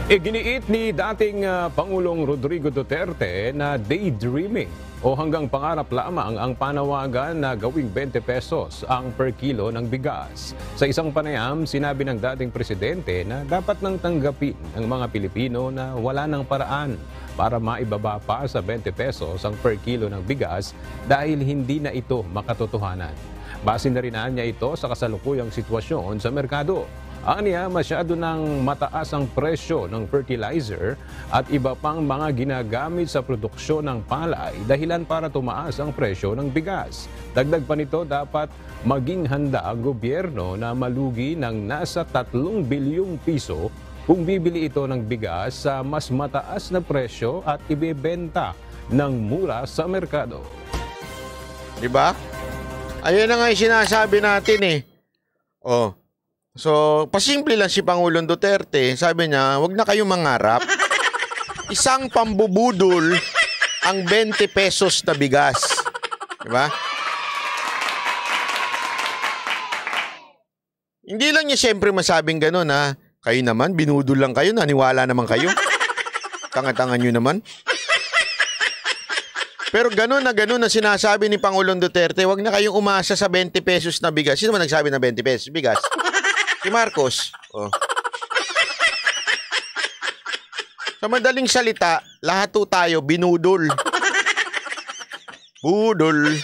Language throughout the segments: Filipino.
Iginiit ni dating Pangulong Rodrigo Duterte na daydreaming o hanggang pangarap lamang ang panawagan na gawing 20 pesos ang per kilo ng bigas. Sa isang panayam, sinabi ng dating presidente na dapat nang tanggapin ng mga Pilipino na wala nang paraan para maibaba pa sa 20 pesos ang per kilo ng bigas dahil hindi na ito makatotohanan. Base na rin niya ito sa kasalukuyang sitwasyon sa merkado. Aniya, masyado nang mataas ang presyo ng fertilizer at iba pang mga ginagamit sa produksyon ng palay dahilan para tumaas ang presyo ng bigas. Dagdag pa nito, dapat maging handa ang gobyerno na malugi ng nasa 3 bilyong piso kung bibili ito ng bigas sa mas mataas na presyo at ibebenta ng mura sa merkado. Diba? Ayan na nga yung sinasabi natin eh. Oh. So, pasimple lang si Pangulong Duterte. Sabi niya, wag na kayong mangarap. Isang pambubudol ang 20 pesos na bigas. Diba? Hindi lang niya siyempre masabing gano'n ha. Kayo naman, binudol lang kayo, naniwala naman kayo. Tanga-tanga nyo naman. Pero gano'n na sinasabi ni Pangulong Duterte, wag na kayong umasa sa 20 pesos na bigas. Sino man nagsabi na 20 pesos bigas? Si Marcos. Oh. Sa madaling salita, lahat po tayo binudol. Budol.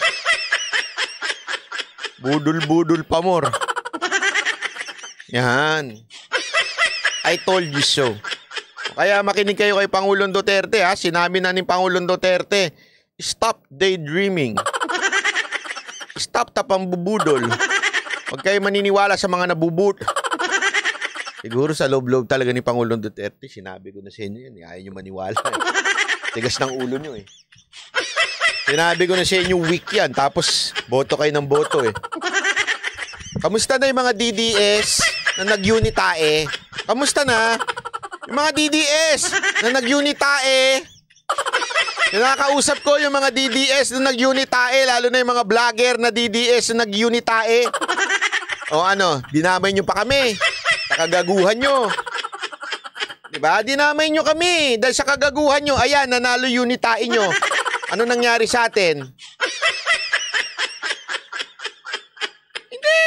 Budol pa more. Yan. I told you so. Kaya makinig kayo kay Pangulong Duterte ha. Sinabi na ni Pangulong Duterte, stop daydreaming. Stop tapambubudol. Huwag kayo maniniwala sa mga nabubut. Siguro sa loob-loob talaga ni Pangulong Duterte, sinabi ko na sa inyo yan. Ayaw nyo maniwala. Tigas ng ulo nyo eh. Sinabi ko na sa inyo, weak yan. Tapos, boto kayo ng boto eh. Kamusta na yung mga DDS na nag-unitae? Kamusta na? Yung mga DDS na nag-unitae. Nakakausap ko yung mga DDS na nag-unitae, lalo na yung mga vlogger na DDS na nag-unitae. O ano, dinamay nyo pa kami. Sa kagaguhan nyo. Diba? Dinamay nyo kami. Dahil sa kagaguhan nyo, ayan, nanalo unitae nyo. Ano nangyari sa atin? Hindi.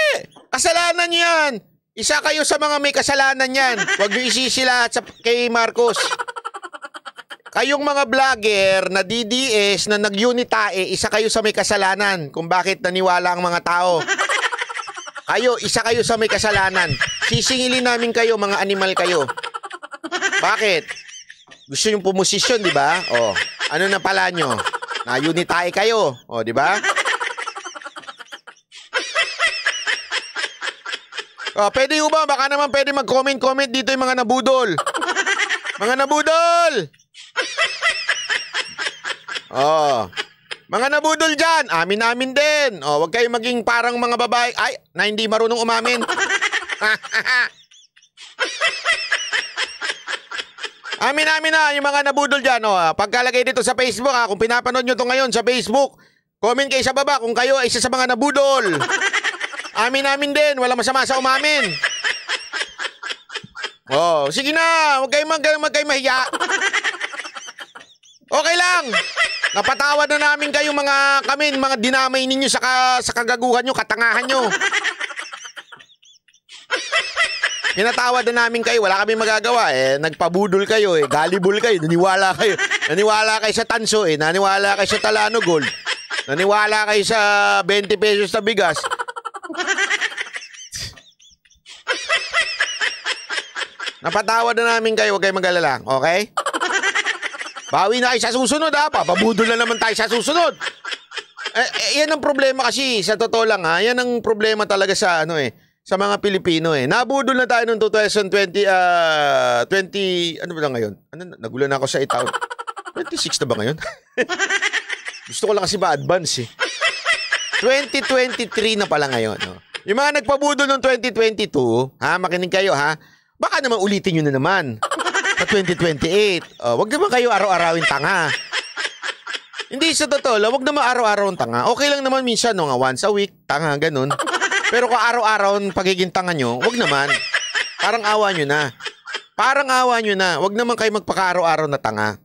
Kasalanan nyo yan. Isa kayo sa mga may kasalanan yan. Huwag nyo isisila kay Marcos. Kayong mga vlogger na DDS na nag-unitae, isa kayo sa may kasalanan kung bakit naniwala ang mga tao. Kayo, isa kayo sa may kasalanan. Sisingilin namin kayo, mga animal kayo. Bakit? Gusto yung pumosisyon, di ba? O, ano na pala nyo? Na-unitae kayo. O, di ba? O, pwede ba? Baka naman pwede mag-comment dito yung mga nabudol. Mga nabudol! Oh, mga nabudol dyan, amin din. Oh, wag kayo maging parang mga babae na hindi marunong umamin. Amin na yung mga nabudol dyan. Oh, pagkalagay dito sa Facebook, kung pinapanood nyo to ngayon sa Facebook, comment kayo sa baba kung kayo ay isa sa mga nabudol. Amin din, walang masama sa umamin. Oh, sige na, wag kayo mahiya. Okay lang. Napatawad na namin kayo mga dinamay ninyo sa kagaguhan nyo, katangahan nyo. Pinatawad na namin kayo, wala kami magagawa eh. Nagpabudol kayo eh, gullible kayo, naniwala kayo. Naniwala kayo sa tanso eh, naniwala kayo sa Talano Gold. Naniwala kayo sa 20 pesos na bigas. Napatawad na namin kayo, huwag kayo mag-alala, okay? Bawi na kayo sa susunod ha. Papabudol na naman tayo sa susunod. Yan ang problema kasi. Sa totoo lang ha. Yan ang problema talaga sa sa mga Pilipino eh. Nabudol na tayo noong 2020. Ano ba lang ngayon? Nagulan ako sa itaon. 26 na ba ngayon? Gusto ko lang kasi ma-advance eh. 2023 na pala ngayon. No? Yung mga nagpabudol noong 2022, ha, makinig kayo ha. Baka naman ulitin nyo na naman. Sa 2028. Wag naman kayo araw-arawin tanga. Hindi sa totoo, wag naman araw-araw tanga. Okay lang naman minsan, no, nga once a week, tanga, ganun. Pero kung araw-araw pagiging tanga nyo, wag naman. Parang awa nyo na. Parang awa nyo na. Huwag naman kayo magpaka-araw-araw na tanga.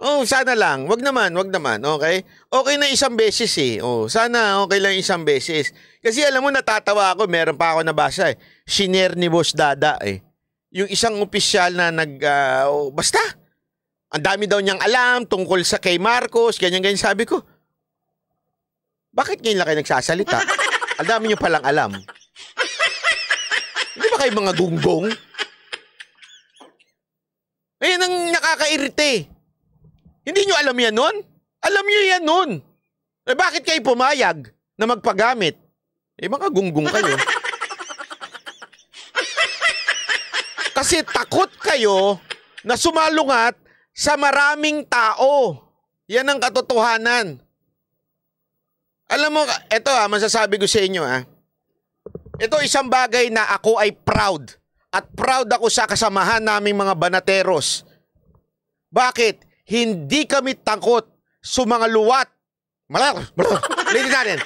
Oh, sana lang. Wag naman, okay? Okay na isang beses eh. Oh, sana okay lang isang beses. Kasi alam mo, natatawa ako, meron pa ako nabasa eh. Shinare ni Boss Dada eh. Yung isang opisyal na basta. Ang dami daw niyang alam tungkol sa kay Marcos, ganyan-ganyan. Sabi ko, bakit ngayon lang kayo nagsasalita? Ang dami niyo palang alam. Hindi ba kayo mga gunggong? Ayun ang nakakairite. Hindi nyo alam yan nun? Alam nyo yan nun. Eh, bakit kayo pumayag na magpagamit? Eh, mga gunggong kayo. Kasi takot kayo na sumalungat sa maraming tao. Yan ang katotohanan. Alam mo, eto masasabi ko sa inyo Ito isang bagay na ako ay proud. At proud ako sa kasamahan naming mga banateros. Bakit? Hindi kami takot sa mga luwat. Ulitin natin.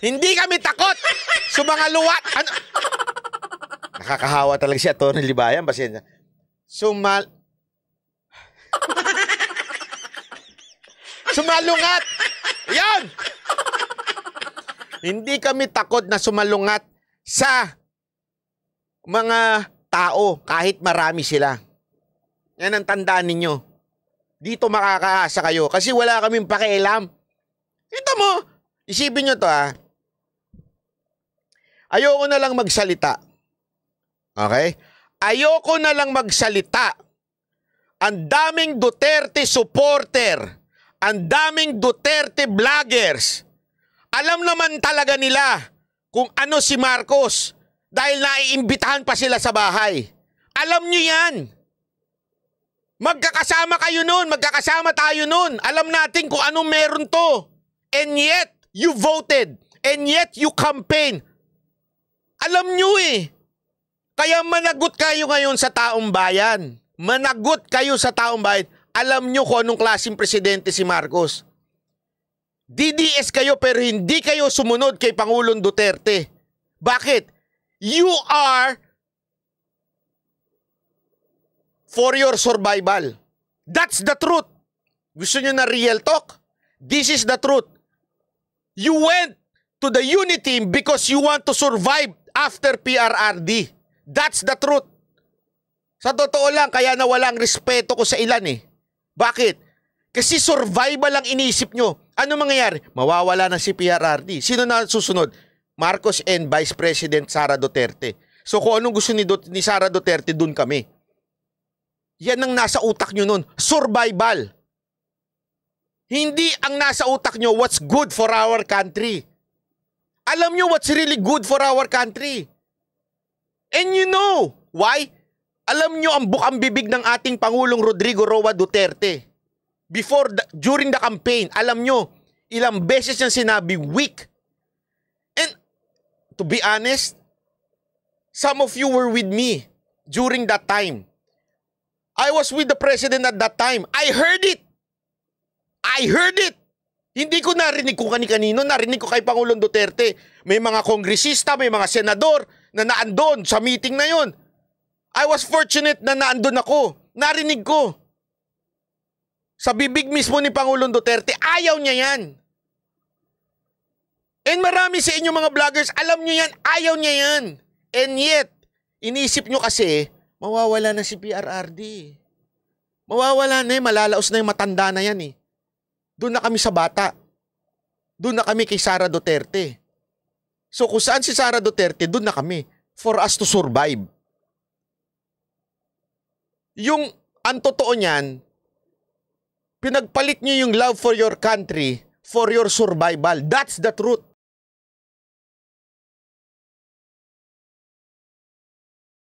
Hindi kami takot sa mga luwat. Ano? Nakakahawa talaga si Atty. Libayan. Pasensya. Sumalungat. Yan. Hindi kami takot na sumalungat sa mga tao kahit marami sila. Yan ang tandaan ninyo. Dito makakaasa kayo kasi wala kaming pakialam. Ito mo, isipin nyo to Ayoko na lang magsalita. Okay? Ayoko na lang magsalita. Ang daming Duterte supporter. Ang daming Duterte vloggers. Alam naman talaga nila kung ano si Marcos dahil naiimbitahan pa sila sa bahay. Alam nyo yan. Magkakasama kayo nun, magkakasama tayo nun. Alam natin kung anong meron to. And yet, you voted. And yet, you campaign. Alam nyo Kaya managot kayo ngayon sa taong bayan. Managot kayo sa taong bayan. Alam nyo kung anong klaseng presidente si Marcos. DDS kayo pero hindi kayo sumunod kay Pangulong Duterte. Bakit? You are for your survival. That's the truth. Gusto nyo na real talk? This is the truth. You went to the unity team because you want to survive after PRRD. That's the truth. Sa totoo lang, kaya nawalang respeto ko sa ilan Bakit? Kasi survival lang inisip nyo. Ano mangyayari? Mawawala na si PRRD. Sino na susunod? Marcos and Vice President Sara Duterte. So kung anong gusto ni Sara Duterte, dun kami. Yan ang nasa utak nyo nun. Survival. Hindi ang nasa utak nyo what's good for our country. Alam nyo what's really good for our country. And you know why? Alam nyo ang bukang bibig ng ating Pangulong Rodrigo Roa Duterte. During the campaign, alam nyo, ilang beses niyang sinabi, weak. And to be honest, some of you were with me during that time. I was with the president at that time. I heard it. Hindi ko narinig kung kani-kanino, narinig ko kay Pangulong Duterte. May mga kongresista, may mga senador na naandun sa meeting na yon. I was fortunate na naandun ako. Narinig ko. Sa bibig mismo ni Pangulong Duterte, ayaw niya yan. And marami sa inyo mga vloggers, alam niyo yan, ayaw niya yan. And yet, inisip nyo kasi, mawawala na si PRRD. Mawawala na malalaos na yung matanda na yan Doon na kami sa bata. Doon na kami kay Sara Duterte. So kung saan si Sara Duterte, doon na kami. For us to survive. Ang totoo niyan, pinagpalit niyo yung love for your country for your survival. That's the truth.